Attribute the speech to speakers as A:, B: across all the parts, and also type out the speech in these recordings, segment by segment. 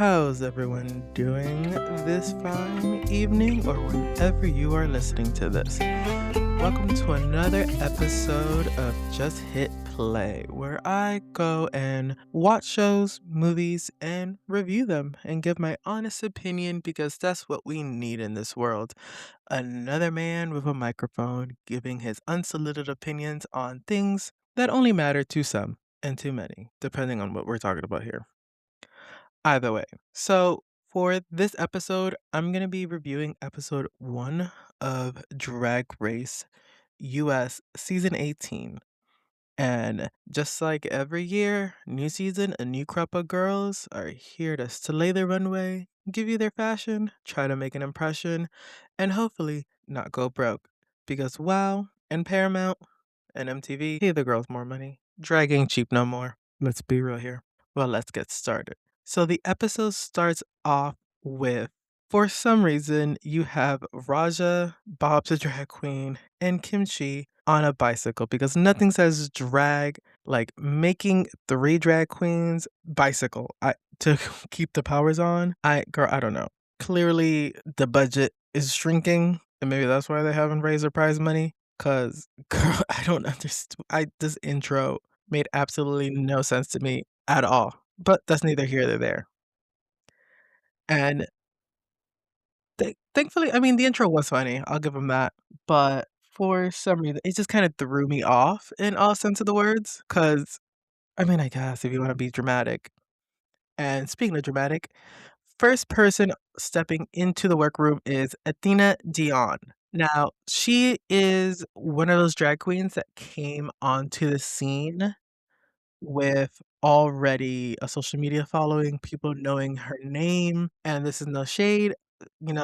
A: How's everyone doing this fine evening or whenever you are listening to this? Welcome to another episode of Just Hit Play, where I go and watch shows, movies, and review them and give my honest opinion because that's what we need in this world. Another man with a microphone giving his unsolicited opinions on things that only matter to some and to many, depending on what we're talking about here. Either way. So for this episode, I'm going to be reviewing episode 1 of Drag Race US season 18. And just like every year, new season, a new crop of girls are here to slay their runway, give you their fashion, try to make an impression, and hopefully not go broke. Because WoW and Paramount and MTV pay the girls more money. Drag ain't cheap no more. Let's be real here. Well, let's get started. So the episode starts off with, for some reason, you have Raja, Bob the drag queen, and Kimchi on a bicycle because nothing says drag like making 3 drag queens bicycle to keep the powers on. I don't know. Clearly the budget is shrinking and maybe that's why they haven't raised their prize money. Cause girl, I don't understand. This intro made absolutely no sense to me at all. But that's neither here nor there. And thankfully, I mean, the intro was funny. I'll give them that. But for some reason, it just kind of threw me off in all sense of the words. Cause I mean, I guess if you want to be dramatic. And speaking of dramatic, first person stepping into the workroom is Athena Dion. Now, she is one of those drag queens that came onto the scene with already a social media following, people knowing her name, and this is no shade.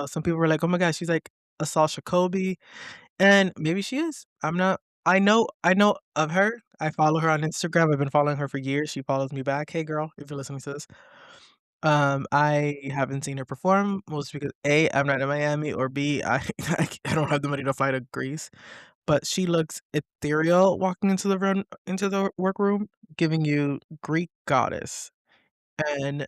A: Some people were like, "Oh my gosh, she's like a Sasha Colby," and maybe she is. I'm not. I know of her. I follow her on Instagram. I've been following her for years. She follows me back. Hey, girl, if you're listening to this. I haven't seen her perform, mostly because A, I'm not in Miami, or B, I don't have the money to fly to Greece. But she looks ethereal walking into the workroom, giving you Greek goddess. And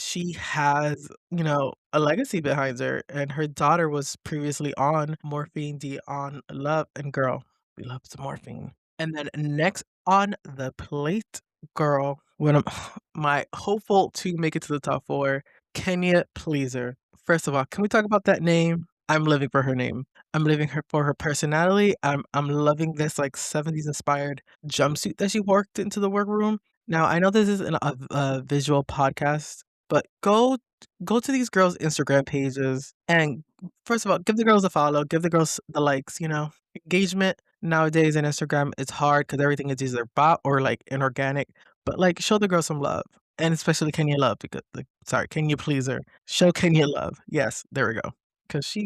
A: she has, a legacy behind her. And her daughter was previously on Morphine D on Love. And girl, we love some morphine. And then next on the plate, girl, when I'm my hopeful to make it to the top 4, Kenya Pleaser. First of all, can we talk about that name? I'm living for her name. I'm living her for her personality. I'm loving this like 70s inspired jumpsuit that she worked into the workroom. Now I know this isn't a visual podcast, but go to these girls' Instagram pages and first of all, give the girls a follow, give the girls the likes, engagement nowadays in Instagram is hard because everything is either bot or like inorganic. But like, show the girl some love, and especially Kenya Love because, like, sorry, Kenya Pleaser, show Kenya love. Yes, there we go. Because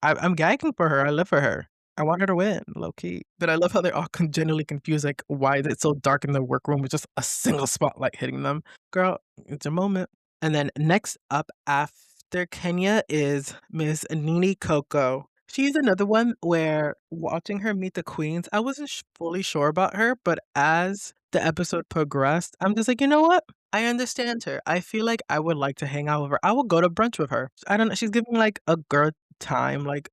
A: I'm gagging for her. I live for her. I want her to win, low key. But I love how they're all generally confused. Like, why is it so dark in the workroom with just a single spotlight hitting them? Girl, it's a moment. And then next up after Kenya is Miss Nini Coco. She's another one where watching her meet the queens, I wasn't fully sure about her, but as the episode progressed, I'm just like, you know what? I understand her. I feel like I would like to hang out with her. I will go to brunch with her. I don't know. She's giving like a girl time, like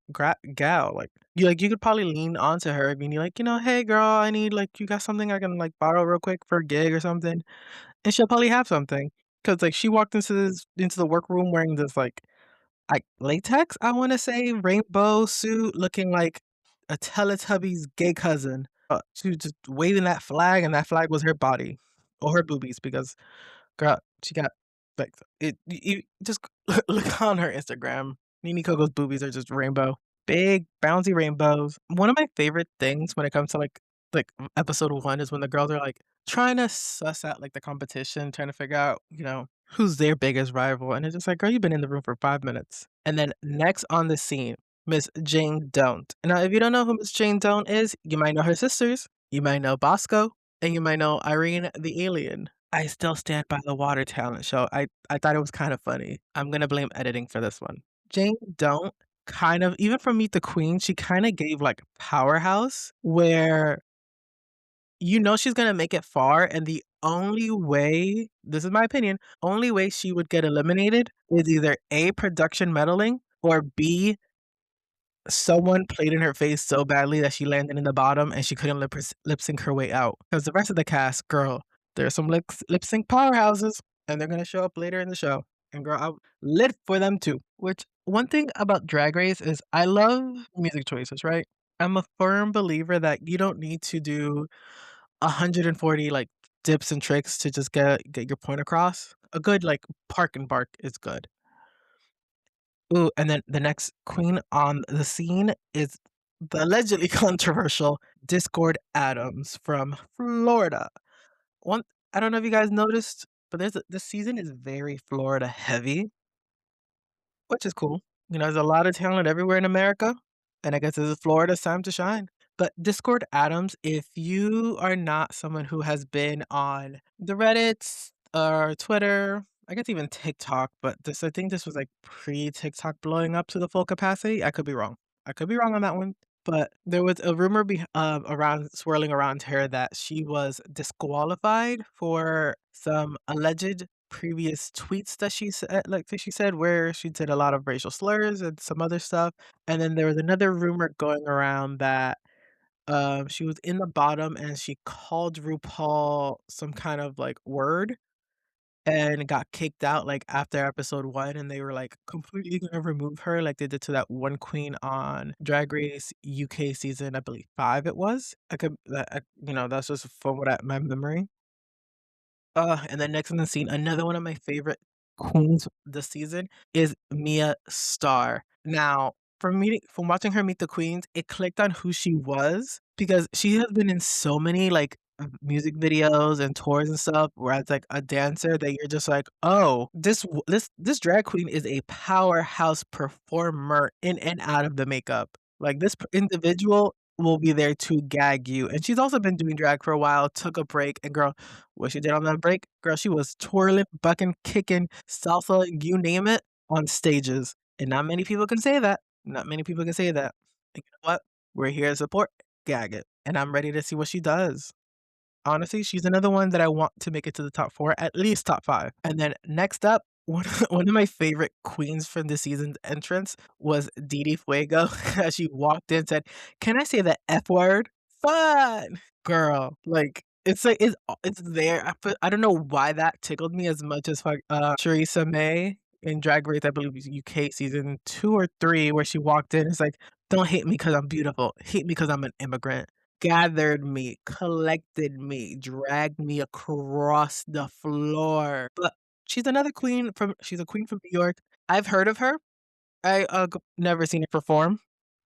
A: gal. You could probably lean onto her and be like, hey girl, I need like you got something I can like borrow real quick for a gig or something, and she'll probably have something. Cause like she walked into the workroom wearing this like latex, I wanna say, rainbow suit looking like a Teletubbies gay cousin. She was just waving that flag, and that flag was her body or her boobies because, girl, she got, like, you just look on her Instagram. Nini Coco's boobies are just rainbow. Big, bouncy rainbows. One of my favorite things when it comes to, like, episode 1 is when the girls are, like, trying to suss out, like, the competition, trying to figure out, who's their biggest rival, and it's just like, "Girl, you've been in the room for 5 minutes." And then next on the scene, Miss Jane Don't. Now, if you don't know who Miss Jane Don't is, you might know her sisters, you might know Bosco, and you might know Irene the Alien. I still stand by the water talent show. I thought it was kind of funny. I'm gonna blame editing for this one. Jane Don't kind of even from Meet the Queen, she kinda gave, like, Powerhouse, where she's gonna make it far, and the only way, this is my opinion, only way she would get eliminated is either A, production meddling, or B, someone played in her face so badly that she landed in the bottom and she couldn't lip sync her way out. Because the rest of the cast, girl, there's some lip sync powerhouses, and they're gonna show up later in the show. And girl, I lit for them too. Which one thing about Drag Race is I love music choices, right? I'm a firm believer that you don't need to do 140 like dips and tricks to just get your point across. A good like park and bark is good. Ooh, and then the next queen on the scene is the allegedly controversial Discord Adams from Florida. One, I don't know if you guys noticed, but this season is very Florida heavy, which is cool. You know, there's a lot of talent everywhere in America, and I guess this is Florida's time to shine. But Discord Adams, if you are not someone who has been on the Reddits or Twitter, I guess even TikTok, but this I think this was like pre-TikTok blowing up to the full capacity. I could be wrong. I could be wrong on that one. But there was a rumor around swirling around her that she was disqualified for some alleged previous tweets that she said, that she said, where she did a lot of racial slurs and some other stuff. And then there was another rumor going around that she was in the bottom and she called RuPaul some kind of like word and got kicked out like after episode 1, and they were like completely gonna remove her like they did to that one queen on Drag Race UK season, I believe 5 it was. I could that you know, that's just from what my memory. And then next on the scene, another one of my favorite queens this season is Mia Starr. Now, from watching her meet the queens, it clicked on who she was because she has been in so many like music videos and tours and stuff where as like a dancer that you're just like, oh, this drag queen is a powerhouse performer in and out of the makeup. Like individual will be there to gag you. And she's also been doing drag for a while, took a break, and girl, what she did on that break, girl, she was twirling, bucking, kicking, salsa, you name it, on stages. And not many people can say that. Not many people can say that. And you know what? We're here to support, gag it. And I'm ready to see what she does. Honestly, she's another one that I want to make it to the top 4, at least top 5. And then next up, one of my favorite queens from this season's entrance was Didi Fuego as she walked in and said, "Can I say the F word? Fun!" Girl, like, it's there. I don't know why that tickled me as much as Theresa May in Drag Race, I believe it was UK season 2 or 3, where she walked in, it's like, "Don't hate me because 'cause I'm beautiful, hate me because 'cause I'm an immigrant." Gathered me, collected me, dragged me across the floor. But she's a queen from New York. I've heard of her. Never seen her perform,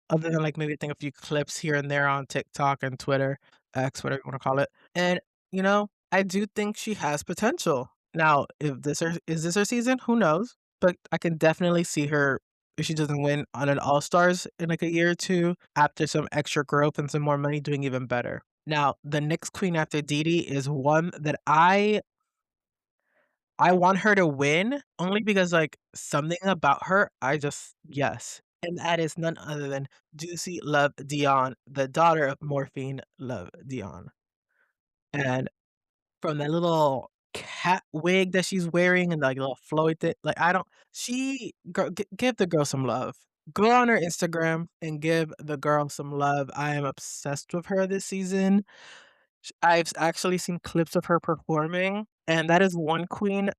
A: other than, like, maybe I think a few clips here and there on TikTok and Twitter, X, whatever you wanna call it. And, you know, I do think she has potential. Now, if this her season? Who knows? But I can definitely see her, if she doesn't win on an All-Stars in, like, a year or 2, after some extra growth and some more money, doing even better. Now, the next queen after Didi is one that I want her to win only because, like, something about her, I just yes, and that is none other than Juicy Love Dion, the daughter of Morphine Love Dion. And from that little cat wig that she's wearing and, like, little flowy thing, like, I don't she girl, give the girl some love. Go on her Instagram and give the girl some love. I am obsessed with her this season. I've actually seen clips of her performing, and that is one queen,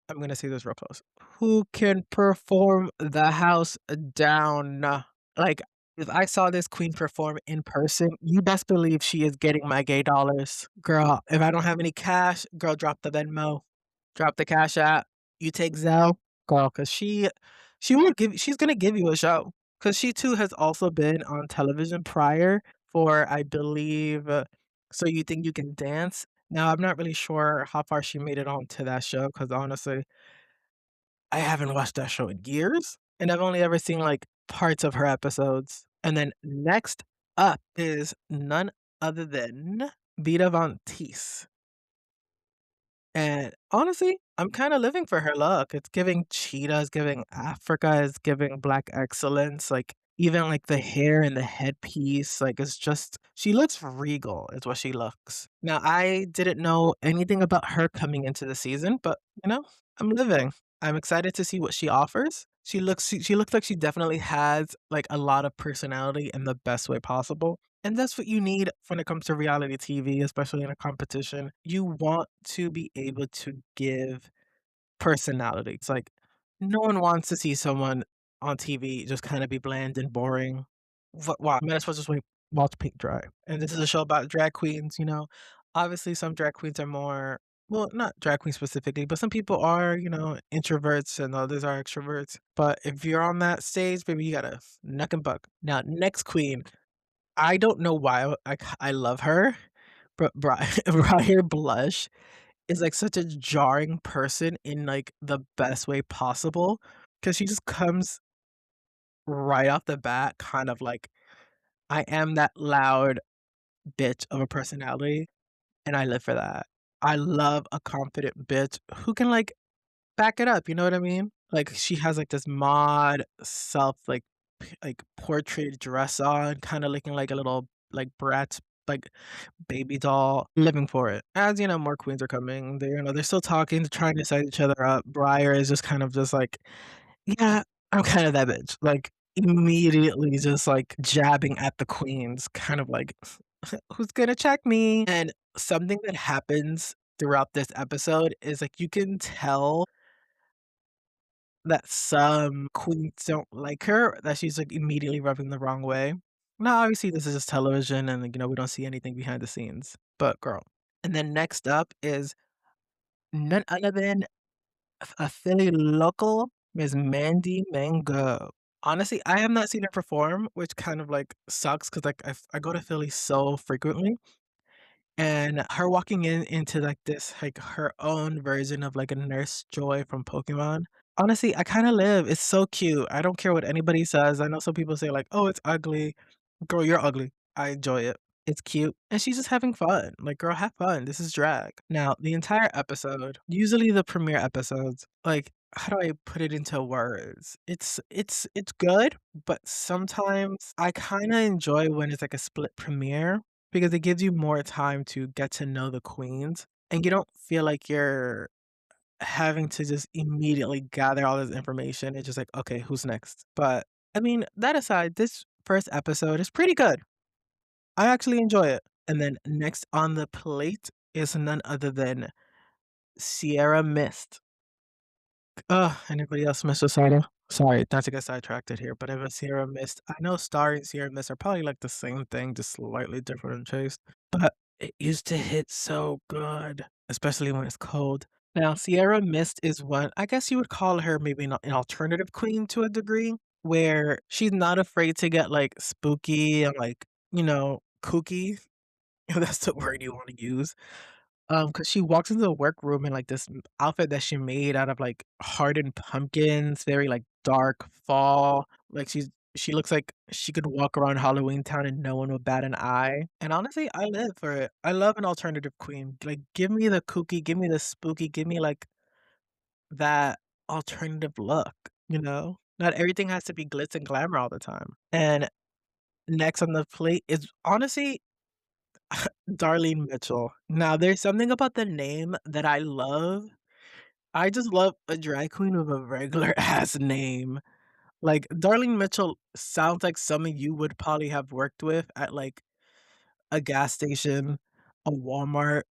A: I'm gonna say this real close, who can perform the house down. Like, if I saw this queen perform in person, you best believe she is getting my gay dollars. Girl, if I don't have any cash, girl, drop the Venmo, drop the Cash App. You take Zelle, girl, 'cause she's gonna give you a show. 'Cause she too has also been on television prior for, I believe, So You Think You Can Dance. Now, I'm not really sure how far she made it onto that show, because honestly, I haven't watched that show in years, and I've only ever seen, like, parts of her episodes. And then next up is none other than Vita Von Teese. And honestly, I'm kinda living for her look. It's giving cheetah, it's giving Africa, it's giving black excellence, like, Even, like, the hair and the headpiece, like, it's just she looks regal is what she looks. Now, I didn't know anything about her coming into the season, but, I'm living. I'm excited to see what she offers. She looks like she definitely has, like, a lot of personality in the best way possible, and that's what you need when it comes to reality TV, especially in a competition. You want to be able to give personality. It's like, no one wants to see someone on TV just kinda be bland and boring. Why? Might as well just watch paint dry. And this is a show about drag queens, you know? Obviously, some drag queens are more well, not drag queens specifically, but some people are, introverts and others are extroverts. But if you're on that stage, baby, you gotta knuck and buck. Now, next queen, I don't know why I love her, but Briar Blush is, like, such a jarring person in, like, the best way possible, because she just comes right off the bat kind of like, "I am that loud bitch of a personality, and I live for that." I love a confident bitch who can, like, back it up, you know what I mean? Like, she has, like, this mod self, portrait dress on, kinda looking like a little, like, brat, like, baby doll, living for it. As, more queens are coming, they're still talking, they're trying to size each other up. Briar is just kind of just like, "Yeah, I'm kind of that bitch." Like, immediately just, like, jabbing at the queens, kind of like, "Who's gonna check me?" And something that happens throughout this episode is, like, you can tell that some queens don't like her, that she's, like, immediately rubbing the wrong way. Now, obviously, this is just television and, like, we don't see anything behind the scenes, but girl. And then next up is none other than a Philly local, Miss Mandy Mango. Honestly, I have not seen her perform, which kind of, like, sucks because like, I go to Philly so frequently, and her walking into, like, this, like, her own version of, like, a Nurse Joy from Pokemon. Honestly, I kinda live. It's so cute. I don't care what anybody says. I know some people say, like, "Oh, it's ugly." Girl, you're ugly. I enjoy it. It's cute, and she's just having fun. Like, girl, have fun. This is drag. Now, the entire episode, usually the premiere episodes, like, how do I put it into words? It's good, but sometimes I kinda enjoy when it's like a split premiere because it gives you more time to get to know the queens, and you don't feel like you're having to just immediately gather all this information. It's just like, "Okay, who's next?" But, I mean, that aside, this first episode is pretty good. I actually enjoy it. And then next on the plate is none other than Sierra Mist. Anybody else, Mr. Sada? Sorry, not to get sidetracked here, but if it's Sierra Mist, I know Starry and Sierra Mist are probably like the same thing, just slightly different in taste. But it used to hit so good, especially when it's cold. Now, Sierra Mist is one, I guess you would call her maybe an alternative queen to a degree, where she's not afraid to get like spooky and like, kooky, if that's the word you want to use. Cause she walks into the workroom in, like, this outfit that she made out of, like, hardened pumpkins, very, like, dark fall, like, she looks like she could walk around Halloween Town and no one would bat an eye, and honestly, I live for it. I love an alternative queen. Like, give me the kooky, give me the spooky, give me, like, that alternative look, you know? Not everything has to be glitz and glamour all the time, and next on the plate is honestly Darlene Mitchell. Now, there's something about the name that I love. I just love a drag queen with a regular ass name. Like, Darlene Mitchell sounds like someone you would probably have worked with at, like, a gas station, a Walmart,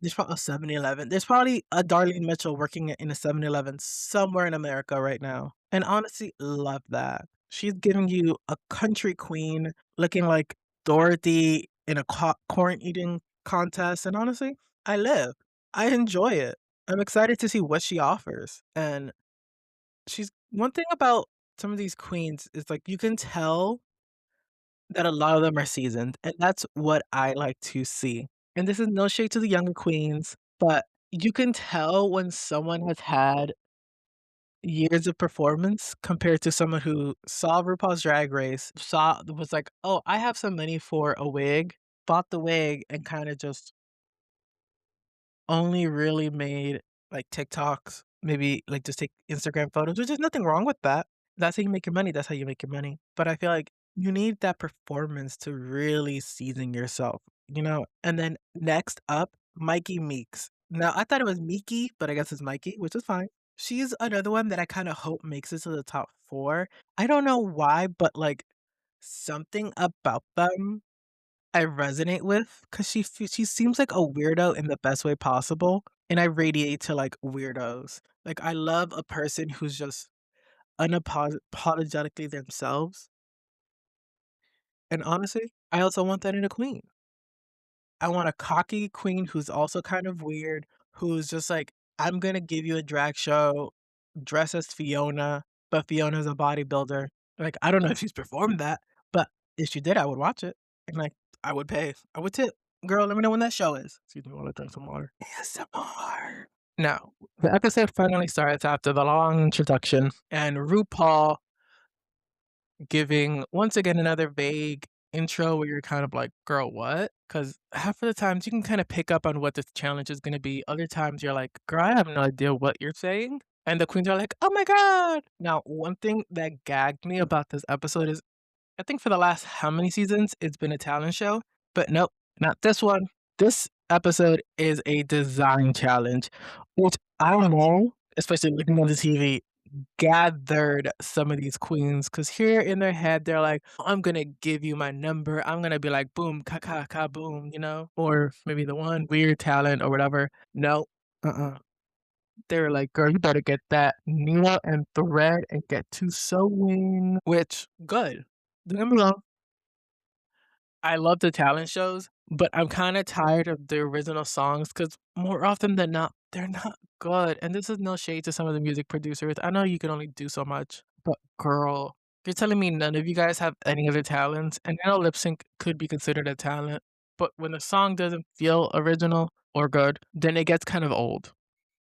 A: there's probably a 7-Eleven. There's probably a Darlene Mitchell working in a 7-Eleven somewhere in America right now, and honestly, love that. She's giving you a country queen looking like Dorothy in a corn eating contest, and honestly, I live. I enjoy it. I'm excited to see what she offers, and she's one thing about some of these queens is, like, you can tell that a lot of them are seasoned, and that's what I like to see. And this is no shade to the younger queens, but you can tell when someone has had years of performance compared to someone who saw RuPaul's Drag Race, was like, "Oh, I have some money for a wig," bought the wig, and kinda just only really made, like, TikToks, maybe, like, just take Instagram photos, which is nothing wrong with that. That's how you make your money, that's how you make your money. But I feel like you need that performance to really season yourself, you know? And then next up, Mikey Meeks. Now, I thought it was Meeky, but I guess it's Mikey, which is fine. She's another one that I kinda hope makes it to the top 4. I don't know why, but, like, something about them I resonate with, 'cause she seems like a weirdo in the best way possible, and I radiate to, like, weirdos. Like, I love a person who's just apologetically themselves, and honestly, I also want that in a queen. I want a cocky queen who's also kind of weird, who's just like, "I'm gonna give you a drag show, dress as Fiona, but Fiona's a bodybuilder." Like, I don't know if she's performed that, but if she did, I would watch it, and, like, I would pay. I would tip. "Girl, let me know when that show is." Excuse me while I drink some water. ASMR. Now, the episode finally starts after the long introduction, and RuPaul giving once again another vague intro where you're kind of like, "Girl, what?" Because half of the times you can kinda pick up on what this challenge is gonna be, other times you're like, "Girl, I have no idea what you're saying," and the queens are like, "Oh my god!" Now, one thing that gagged me about this episode is I think for the last how many seasons, it's been a talent show, but nope, not this one. This episode is a design challenge, which I don't know, especially looking on the TV, gathered some of these queens because here in their head, they're like, I'm gonna give you my number. I'm gonna be like, boom, ka ka ka, boom, you know? Or maybe the one weird talent or whatever. No, uh-uh. They were like, girl, you better get that needle and thread and get to sewing, which, good. Don't get me wrong, I love the talent shows, but I'm kinda tired of the original songs because more often than not, they're not good, and this is no shade to some of the music producers. I know you can only do so much, but girl, you're telling me none of you guys have any other talents? And I know lip sync could be considered a talent, but when the song doesn't feel original or good, then it gets kind of old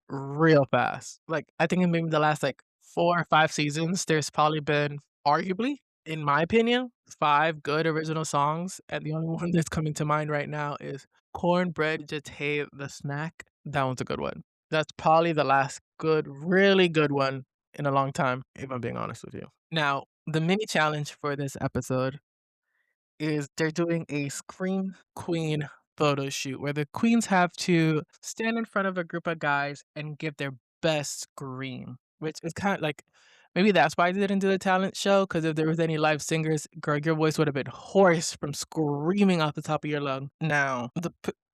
A: real fast. Like, I think in maybe the last, like, 4 or 5 seasons, there's probably been, arguably, in my opinion, 5 good original songs, and the only one that's coming to mind right now is Cornbread Jeté the Snack. That one's a good one. That's probably the last good, really good one in a long time, if I'm being honest with you. Now, the mini challenge for this episode is they're doing a Scream Queen photo shoot where the queens have to stand in front of a group of guys and give their best scream, which is kind of like maybe that's why they didn't do the talent show because if there was any live singers, girl, your voice would have been hoarse from screaming off the top of your lung. Now,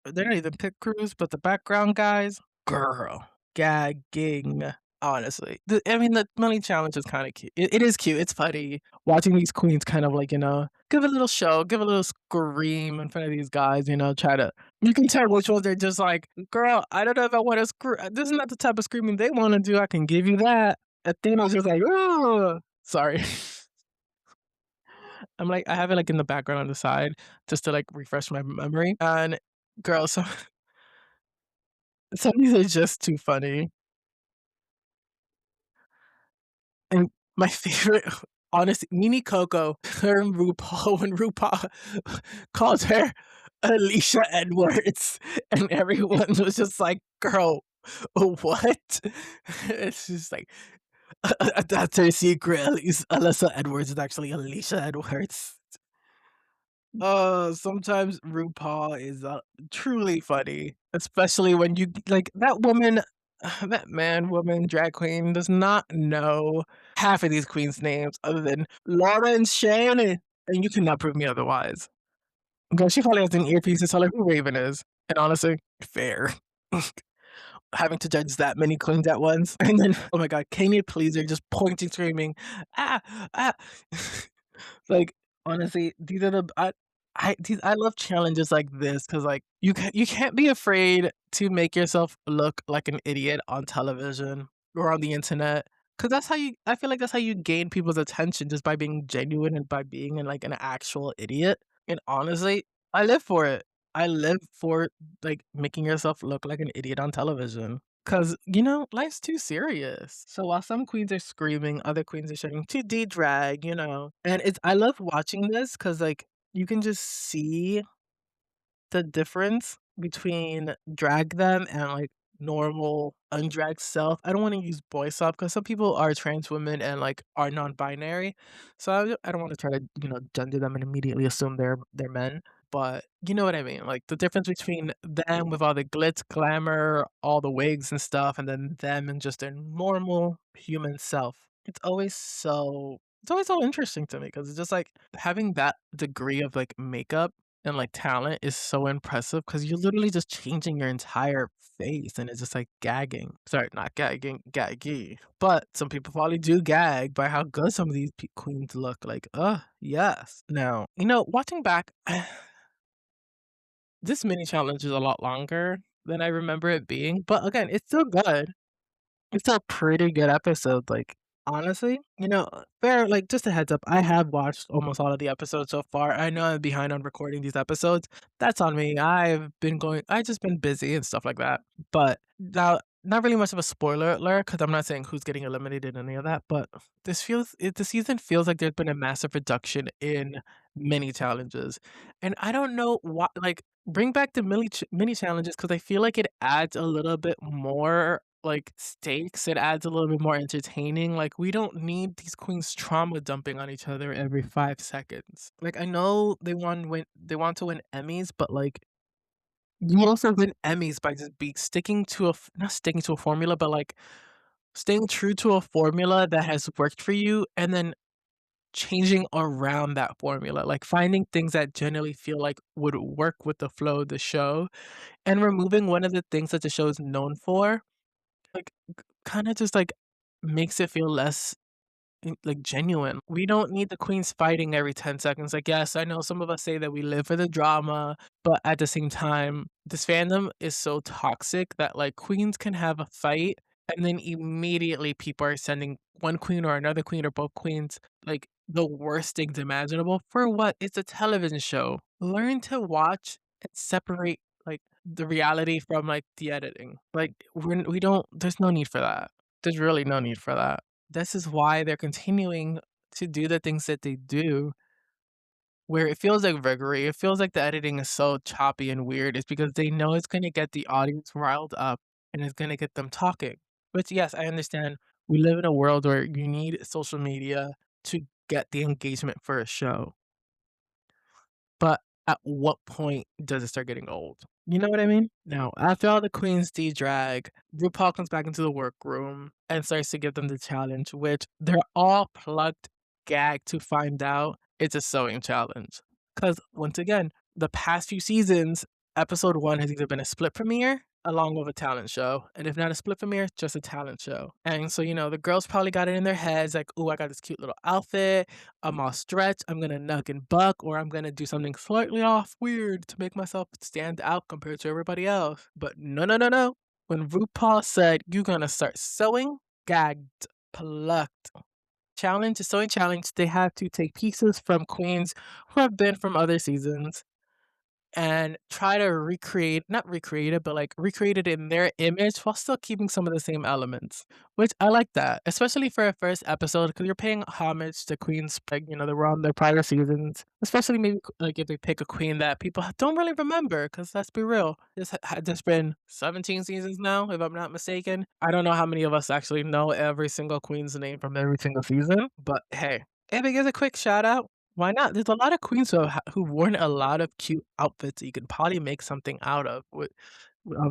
A: they're not even pit crews, but the background guys, girl, gagging. Honestly, I mean, the money challenge is kind of cute. It is cute. It's funny watching these queens kind of like, give a little show, give a little scream in front of these guys, try to you can tell which ones they're just like, "Girl, I don't know if I wanna scream. This is not the type of screaming they wanna do, I can give you that." Athena's just like, "Oh." Sorry. I'm like I have it, like, in the background on the side just to, like, refresh my memory, and girl, some of these are just too funny. And my favorite, honestly, Nini Coco, her and RuPaul, when RuPaul calls her Alicia Edwards, and everyone was just like, "Girl, what?" It's just like, that's her secret, at least Alyssa Edwards is actually Alicia Edwards. Oh, sometimes RuPaul is, truly funny, especially when you like, that woman that man, woman, drag queen does not know half of these queens' names other than Laura and Shannon, and you cannot prove me otherwise. Girl, she probably has an earpiece to tell her who Raven is, and honestly, fair. Having to judge that many queens at once, and then, oh my god, Kenya Pleaser just pointing, screaming, "Ah, ah." Like, honestly, these are the I love challenges like this because like, you can't be afraid to make yourself look like an idiot on television or on the internet because that's how you I feel like that's how you gain people's attention just by being genuine and by being, like, an actual idiot, and honestly, I live for it. I live for, like, making yourself look like an idiot on television. 'Cause, life's too serious. So while some queens are screaming, other queens are shouting, "To de-drag," And I love watching this 'cause, like, you can just see the difference between drag them and, like, normal, undragged self. I don't wanna use boy self because some people are trans women and, like, are non-binary, so I don't wanna try to, gender them and immediately assume they're men, but you know what I mean, like, the difference between them with all the glitz, glamour, all the wigs and stuff, and then them and just their normal human self. It's always so interesting to me because it's just, like, having that degree of, like, makeup and, like, talent is so impressive because 'cause you're literally just changing your entire face, and it's just, like, gagging. Sorry, not gagging, gaggy. But some people probably do gag by how good some of these queens look, like, yes. Now, watching back, this mini challenge is a lot longer than I remember it being, but again, it's still good. It's a pretty good episode, like, honestly, fair like, just a heads up, I have watched almost all of the episodes so far. I know I'm behind on recording these episodes. That's on me. I just been busy and stuff like that. But now not really much of a spoiler alert because 'cause I'm not saying who's getting eliminated, any of that, but the season feels like there's been a massive reduction in mini challenges, and I don't know what like, bring back the mini challenges because I feel like it adds a little bit more, like, stakes, it adds a little bit more entertaining, like, we don't need these queens trauma dumping on each other every 5 seconds. Like, I know they want to win Emmys, but, like, you also win Emmys by just be sticking to a f not sticking to a formula, but, like, staying true to a formula that has worked for you and then changing around that formula, like, finding things that generally feel like would work with the flow of the show and removing one of the things that the show is known for, like, kinda just, like, makes it feel less, like, genuine. We don't need the queens fighting every 10 seconds, like, yes, I know some of us say that we live for the drama, but at the same time, this fandom is so toxic that, like, queens can have a fight, and then immediately people are sending one queen or another queen or both queens, like, the worst things imaginable. For what? It's a television show. Learn to watch and separate, like, the reality from, like, the editing. Like, we don't there's no need for that. There's really no need for that. This is why they're continuing to do the things that they do, where it feels like riggery, it feels like the editing is so choppy and weird, it's because they know it's gonna get the audience riled up, and it's gonna get them talking. Which, yes, I understand we live in a world where you need social media to get the engagement for a show. But at what point does it start getting old? You know what I mean? Now, after all the queens de-drag, RuPaul comes back into the workroom and starts to give them the challenge, which they're all plugged gagged to find out it's a sewing challenge. Because once again, the past few seasons, episode 1 has either been a split premiere along with a talent show, and if not a split premiere, just a talent show. And so, the girls probably got it in their heads like, "Ooh, I got this cute little outfit. I'm all stretched. I'm gonna nug and buck, or I'm gonna do something slightly off weird to make myself stand out compared to everybody else." But no, no, no, no. When RuPaul said, "You're gonna start sewing," gagged, plucked. Challenge, a sewing challenge, they have to take pieces from queens who have been from other seasons and try to recreate not recreate it, but, like, recreate it in their image while still keeping some of the same elements, which I like that, especially for a first episode because 'cause you're paying homage to queens, like, that were on their prior seasons, especially maybe, like, if they pick a queen that people don't really remember. Because let's be real, this had just been 17 seasons now, if I'm not mistaken. I don't know how many of us actually know every single queen's name from every single season, but hey, if it gives a quick shout out, why not? There's a lot of queens who've worn a lot of cute outfits that you could probably make something out of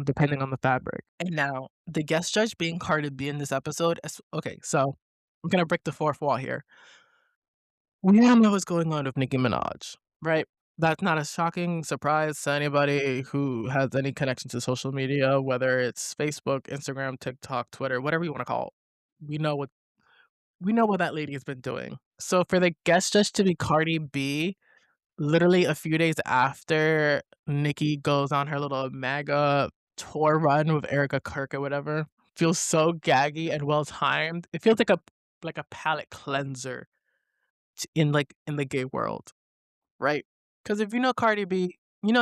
A: depending on the fabric. And now, the guest judge being Cardi B in this episode is okay, so I'm gonna break the fourth wall here. We all know what's going on with Nicki Minaj, right? That's not a shocking surprise to anybody who has any connection to social media, whether it's Facebook, Instagram, TikTok, Twitter, whatever you wanna call it. We know what that lady has been doing. So for the guest judge to be Cardi B, literally a few days after Nicki goes on her little MAGA tour run with Erica Kirk or whatever, feels so gaggy and well timed. It feels like a palate cleanser in the gay world, right? Because if you know Cardi B,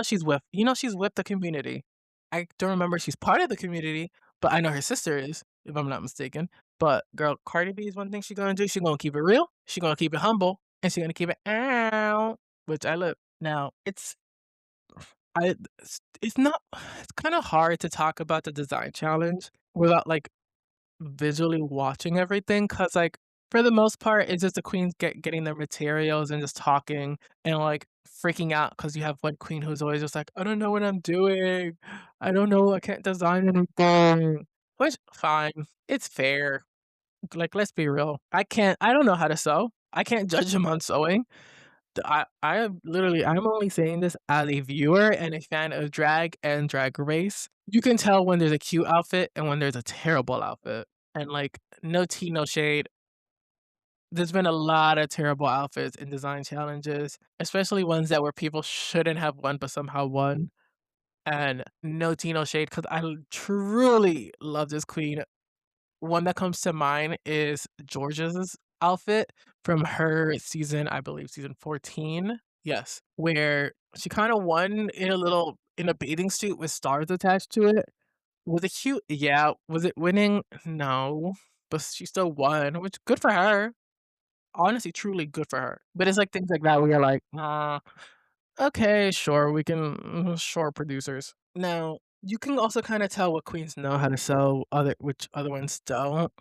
A: she's with the community. I don't remember if she's part of the community, but I know her sister is, if I'm not mistaken. But girl, Cardi B is one thing she gonna do. She gonna keep it real. She gonna keep it humble, and she gonna keep it out, which I live. Now it's I it's not it's kinda hard to talk about the design challenge without, like, visually watching everything, cause like, for the most part, it's just the queens getting their materials and just talking and, like, freaking out cause you have one queen who's always just like, "I don't know what I'm doing. I don't know, I can't design anything." Which, fine, it's fair. Like, let's be real. I don't know how to sew. I can't judge them on sewing. I am literally I'm only saying this as a viewer and a fan of drag and Drag Race. You can tell when there's a cute outfit and when there's a terrible outfit. And, like, no tea, no shade. There's been a lot of terrible outfits in design challenges, especially ones that where people shouldn't have won but somehow won. And no tea, no shade, because truly love this queen. One that comes to mind is Georgia's outfit from her season, I believe season 14. Yes, where she kinda won in a bathing suit with stars attached to it. Was it cute? Yeah. Was it winning? No, but she still won, which good for her. Honestly, truly good for her. But it's like things like that where you're like, okay, sure, we can sure, producers." Now, you can also kinda tell what queens know how to sew, which other ones don't.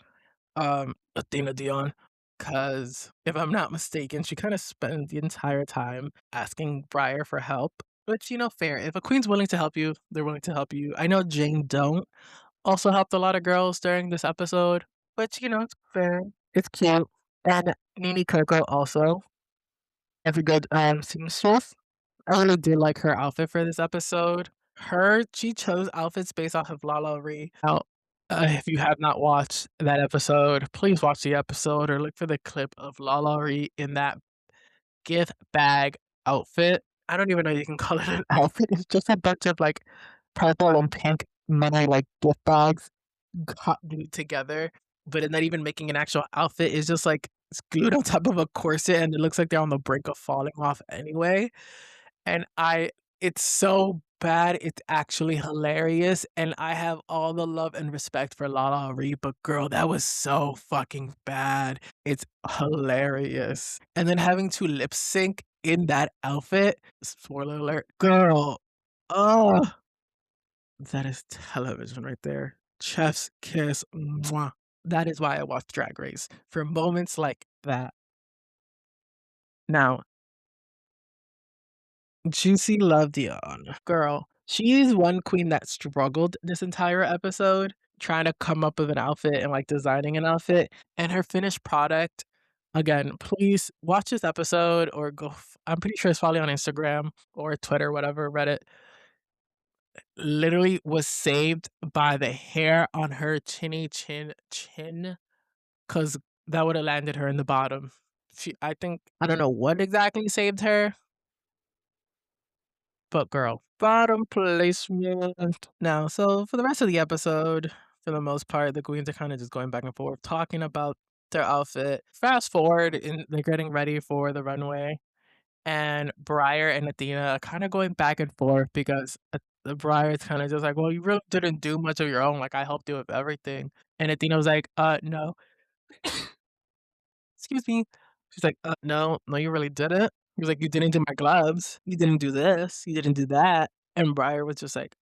A: Athena Dion, cause if I'm not mistaken, she kinda spent the entire time asking Briar for help, which, fair. If a queen's willing to help you, they're willing to help you. I know Jane Don't also helped a lot of girls during this episode, which, it's fair. It's cute. And Nene Coco also, every good, seamstress. I really did like her outfit for this episode. She chose outfits based off of Lala Ri. Now, if you have not watched that episode, please watch the episode or look for the clip of Lala Ri in that gift bag outfit. I don't even know you can call it an outfit. It's just a bunch of like purple and pink mini like gift bags glued together. But not even making an actual outfit. It's just like it's glued on top of a corset and it looks like they're on the brink of falling off anyway. And it's so bad, it's actually hilarious, and I have all the love and respect for Lala Ree, but girl, that was so fucking bad. It's hilarious. And then having to lip sync in that outfit, spoiler alert, girl, oh, that is television right there. Chef's kiss, mwah. That is why I watch Drag Race, for moments like that. Now, Juicy Love Dion. Girl, she's one queen that struggled this entire episode trying to come up with an outfit and, like, designing an outfit, and her finished product again, please watch this episode or I'm pretty sure it's probably on Instagram or Twitter, whatever, Reddit. Literally was saved by the hair on her chin, cause that would've landed her in the bottom. I don't know what exactly saved her, but girl, bottom placement. Now, so for the rest of the episode, for the most part, the queens are kind of just going back and forth, talking about their outfit. Fast forward, and they're getting ready for the runway, and Briar and Athena are kind of going back and forth because the Briar is kind of just like, "Well, you really didn't do much of your own. Like, I helped you with everything." And Athena was like, no." Excuse me. She's like, no, no, you really didn't." He was like, "You didn't do my gloves. You didn't do this. You didn't do that." And Briar was just like,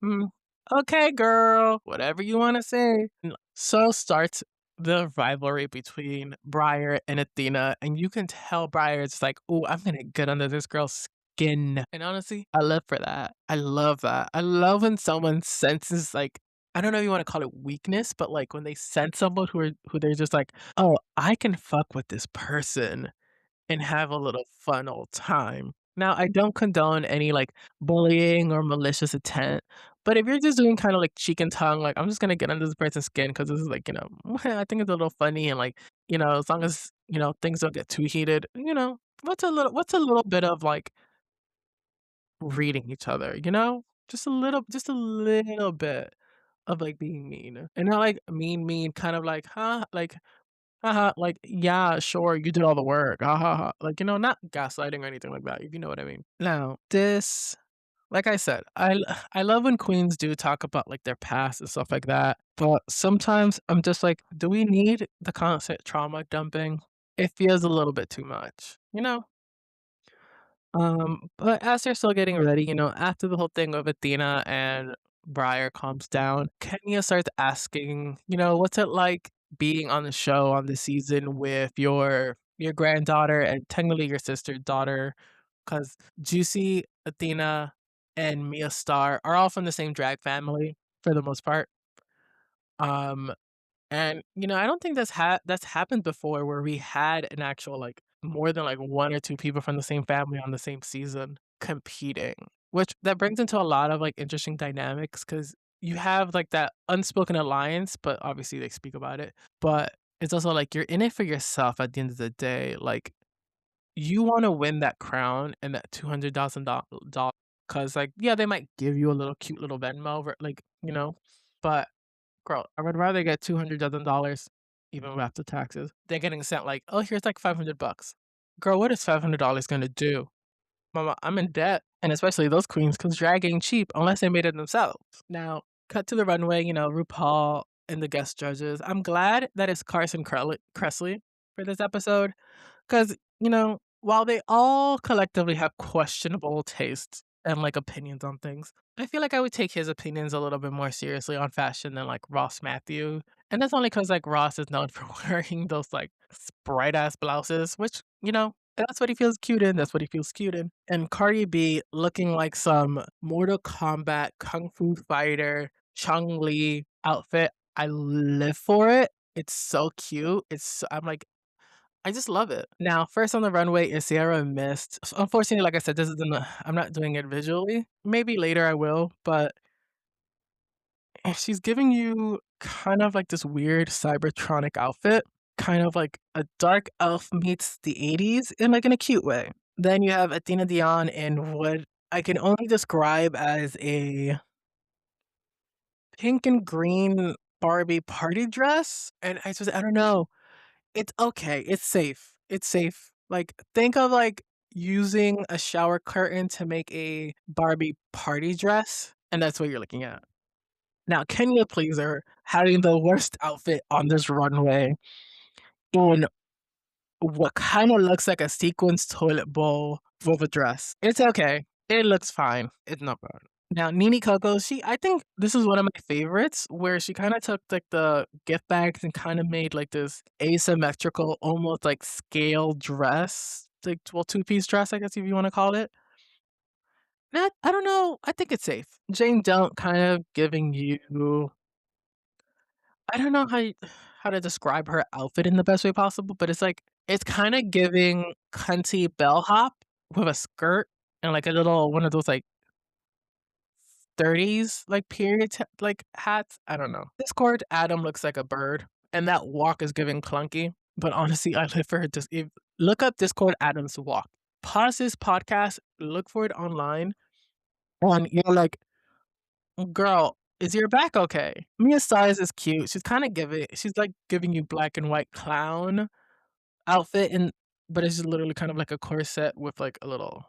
A: okay, girl, whatever you want to say." And so starts the rivalry between Briar and Athena. And you can tell Briar is like, "Oh, I'm going to get under this girl's skin." And honestly, I live for that. I love that. I love when someone senses, like, I don't know if you want to call it weakness, but like when they sense someone who they're just like, "Oh, I can fuck with this person and have a little fun old time." Now, I don't condone any like bullying or malicious intent, but if you're just doing kind of like cheek and tongue, like, I'm just gonna get under this person's skin because this is like, I think it's a little funny and like, as long as, things don't get too heated, what's a little bit of like reading each other, you know? Just a little bit of like being mean. And not like mean, kind of like, huh? Like, haha, like, yeah, sure, you did all the work. Ha ha ha. Like, not gaslighting or anything like that, if you know what I mean. Now, like I said, I love when queens do talk about like their past and stuff like that. But sometimes I'm just like, do we need the constant trauma dumping? It feels a little bit too much, you know? But as they're still getting ready, after the whole thing with Athena and Briar calms down, Kenya starts asking, what's it like being on the show on the season with your granddaughter and technically your sister's daughter, because Juicy, Athena, and Mia Star are all from the same drag family for the most part. Um, and, I don't think that's happened before where we had an actual, like, more than, like, 1 or 2 people from the same family on the same season competing, which that brings into a lot of, like, interesting dynamics because you have, like, that unspoken alliance, but obviously they speak about it, but it's also, like, you're in it for yourself at the end of the day, like, you wanna win that crown and that $200,000 because, like, yeah, they might give you a little cute little Venmo or, like, but girl, I would rather get $200,000 even after taxes than getting sent like, "Oh, here's like 500 bucks." Girl, what is $500 gonna do? Mama, I'm in debt, and especially those queens, cause drag ain't cheap unless they made it themselves. Now, cut to the runway, RuPaul and the guest judges. I'm glad that it's Carson Kressley for this episode. Because, while they all collectively have questionable tastes and, like, opinions on things, I feel like I would take his opinions a little bit more seriously on fashion than, like, Ross Matthew, and that's only because like, Ross is known for wearing those, like, bright ass blouses, which, that's what he feels cute in, that's what he feels cute in, and Cardi B looking like some Mortal Kombat kung fu fighter, Chun-Li outfit. I live for it. It's so cute. I'm like, I just love it. Now, first on the runway is Sierra Mist. Unfortunately, like I said, this isn't I'm not doing it visually. Maybe later I will, but she's giving you kind of like this weird cybertronic outfit, kind of like a dark elf meets the 80s in like in a cute way. Then you have Athena Dion in what I can only describe as a pink and green Barbie party dress, and I don't know. It's okay, it's safe, it's safe. Like, think of, like, using a shower curtain to make a Barbie party dress, and that's what you're looking at. Now, Kenya Pleaser having the worst outfit on this runway in what kinda looks like a sequins toilet bowl with a dress. It's okay. It looks fine. It's not bad. Now, Nini Coco, I think this is one of my favorites where she kinda took, like, the gift bags and kinda made, like, this asymmetrical, almost, like, scale dress, like, well, two-piece dress, I guess, if you wanna call it. That I don't know, I think it's safe. Jane Dunk kind of giving you I don't know how to describe her outfit in the best way possible, but it's kinda giving cunty bellhop with a skirt and, like, a little one of those, like, 30s, like, period like, hats? I don't know. Discord, Adam looks like a bird, and that walk is giving clunky, but honestly, I live for her just if look up Discord Adam's walk. Pause this podcast, look for it online, and you're like, "Girl, is your back okay?" Mia Size is cute. She's, like, giving you black and white clown outfit but it's just literally kind of like a corset with, like, a little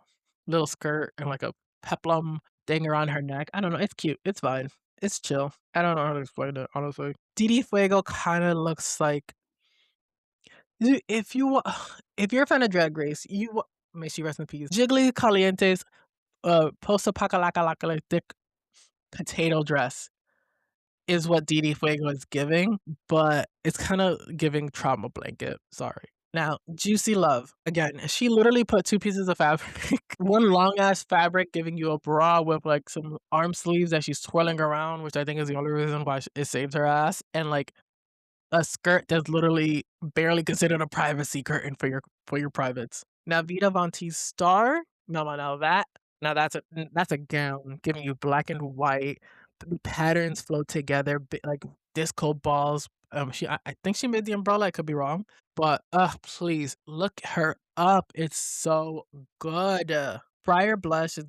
A: skirt and, like, a peplum thing around her neck. I don't know, it's cute, it's fine, it's chill. I don't know how to explain it, honestly. Didi Fuego kinda looks like if you wa if you're a fan of Drag Race, may she rest in peace, Jiggly Caliente's, post-apocalyptic potato dress is what Didi Fuego is giving, but it's kinda giving trauma blanket, sorry. Now, Juicy Love, again, she literally put 2 pieces of fabric, 1 long ass fabric giving you a bra with, like, some arm sleeves that she's twirling around, which I think is the only reason why it saved her ass, and, like, a skirt that's literally barely considered a privacy curtain for your privates. Now Vita Von Teese star, now that's a gown giving you black and white, the patterns flow together, like disco balls. I think she made the umbrella, I could be wrong, but, please look her up, it's so good. Friar Blush is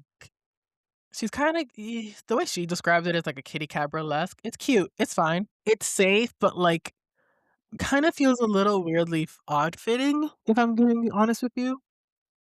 A: she's kinda the way she describes it is like a kitty cat burlesque. It's cute, it's fine, it's safe, but, like, kind of feels a little weirdly odd fitting, if I'm being honest with you.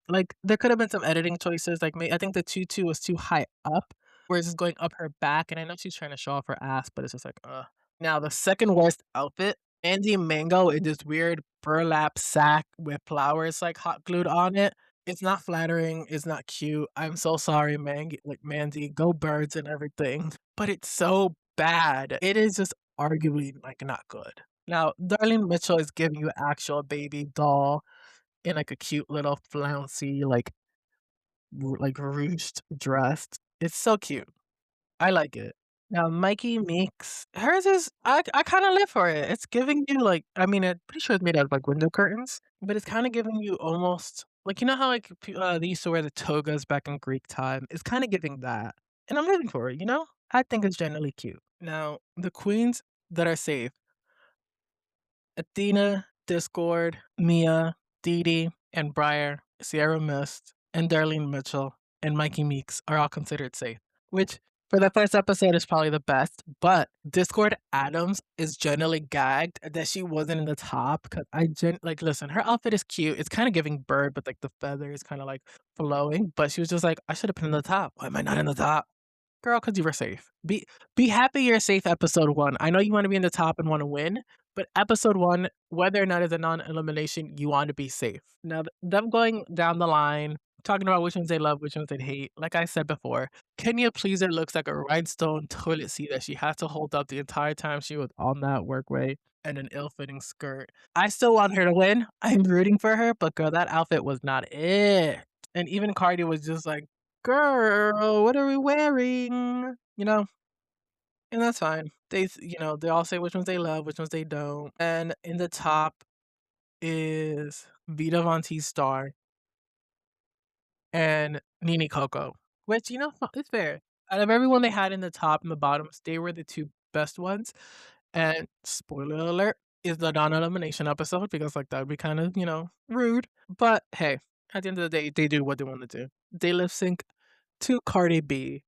A: Like, there could have been some editing choices, like, I think the tutu was too high up, whereas it's going up her back, and I know she's trying to show off her ass, but it's just like, ugh. Now the second worst outfit, Andy Mango in this weird burlap sack with flowers, like, hot glued on it. It's not flattering, it's not cute. I'm so sorry, Mandy, go birds and everything, but it's so bad. It is just arguably, like, not good. Now, Darlene Mitchell is giving you actual baby doll in, like, a cute little flouncy, like, ruched dress. It's so cute. I like it. Now, Mikey Meeks, hers is I kinda live for it. It's giving you, like, I mean, I'm pretty sure it's made out of, like, window curtains, but it's kinda giving you almost like, you know how, like, they used to wear the togas back in Greek time? It's kinda giving that, and I'm living for it, you know? I think it's generally cute. Now, the queens that are safe: Athena, Discord, Mia, Dee and Briar, Sierra Mist, and Darlene Mitchell, and Mikey Meeks are all considered safe, which for the first episode is probably the best, but Discord Adams is generally gagged that she wasn't in the top because like, listen, her outfit is cute. It's kind of giving bird, but like the feathers kind of like flowing, but she was just like, I should have been in the top. Why am I not in the top? Girl, cause you were safe. Be happy you're safe episode 1. I know you wanna be in the top and wanna win, but episode 1, whether or not it's a non-elimination, you want to be safe. Now, them going down the line, talking about which ones they love, which ones they hate, like I said before, Kenya Pleaser looks like a rhinestone toilet seat that she had to hold up the entire time she was on that workway and an ill-fitting skirt. I still want her to win. I'm rooting for her, but girl, that outfit was not it. And even Cardi was just like, "Girl, what are we wearing?" You know? And that's fine. They all say which ones they love, which ones they don't. And in the top is Vita Von T Star and Nene Coco, which, it's fair. Out of everyone they had in the top and the bottoms, they were the 2 best ones. And spoiler alert is the non-elimination episode because, like, that would be kind of, rude. But hey, at the end of the day, they do what they want to do. They lip sync to Cardi B.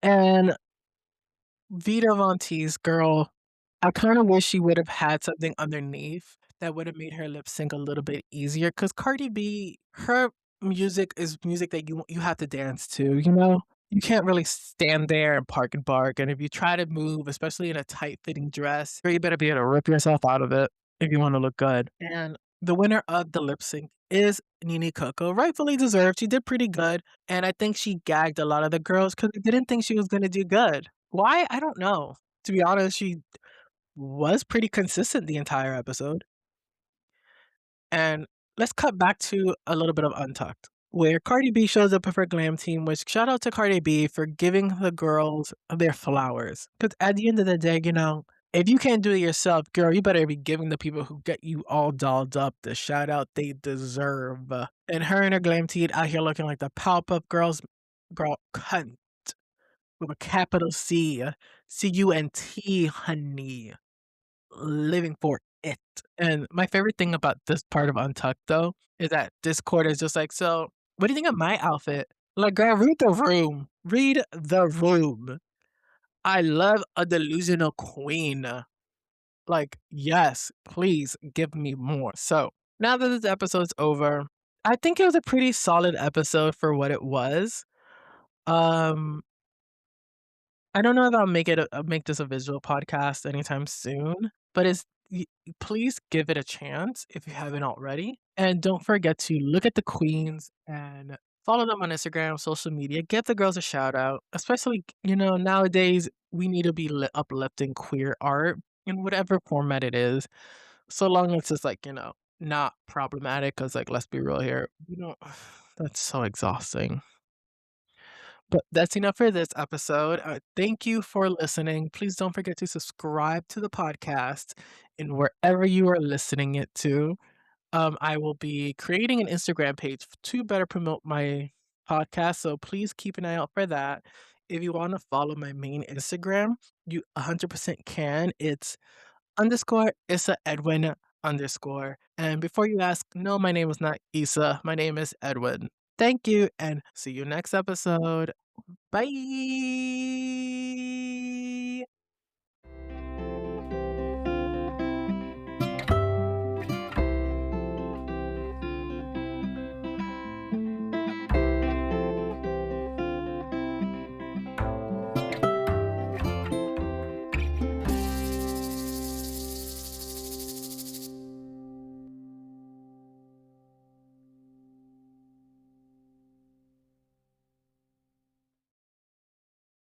A: And Vita Von Teese, girl, I kinda wish she would've had something underneath that would've made her lip sync a little bit easier. Cause Cardi B, her music is music that you have to dance to, you know? You can't really stand there and park and bark, and if you try to move, especially in a tight-fitting dress, girl, you better be able to rip yourself out of it if you wanna look good. And the winner of the lip sync is Nene Coco, rightfully deserved. She did pretty good, and I think she gagged a lot of the girls because they didn't think she was gonna do good. Why? I don't know. To be honest, she was pretty consistent the entire episode. And let's cut back to a little bit of Untucked, where Cardi B shows up with her glam team, which shout out to Cardi B for giving the girls their flowers. Because at the end of the day, if you can't do it yourself, girl, you better be giving the people who get you all dolled up the shout out they deserve. And her and her glam team out here looking like the Powerpuff Girls, girl, cunt with a capital C, CUNT, honey, living for it. And my favorite thing about this part of Untucked, though, is that Discord is just like, so what do you think of my outfit? Like, girl, read the room. Read the room. I love a delusional queen. Like, yes, please give me more. So now that this episode's over, I think it was a pretty solid episode for what it was. Um, I don't know if I'll make this a visual podcast anytime soon, but please give it a chance if you haven't already, and don't forget to look at the queens and follow them on Instagram, social media. Give the girls a shout out, especially nowadays we need to be uplifting queer art in whatever format it is, so long as it's like not problematic. Because like let's be real here, that's so exhausting. But that's enough for this episode. Thank you for listening. Please don't forget to subscribe to the podcast in wherever you are listening it to. I will be creating an Instagram page to better promote my podcast, so please keep an eye out for that. If you want to follow my main Instagram, you 100% can. It's underscore Issa Edwin underscore. And before you ask, no, my name is not Issa. My name is Edwin. Thank you, and see you next episode. Bye.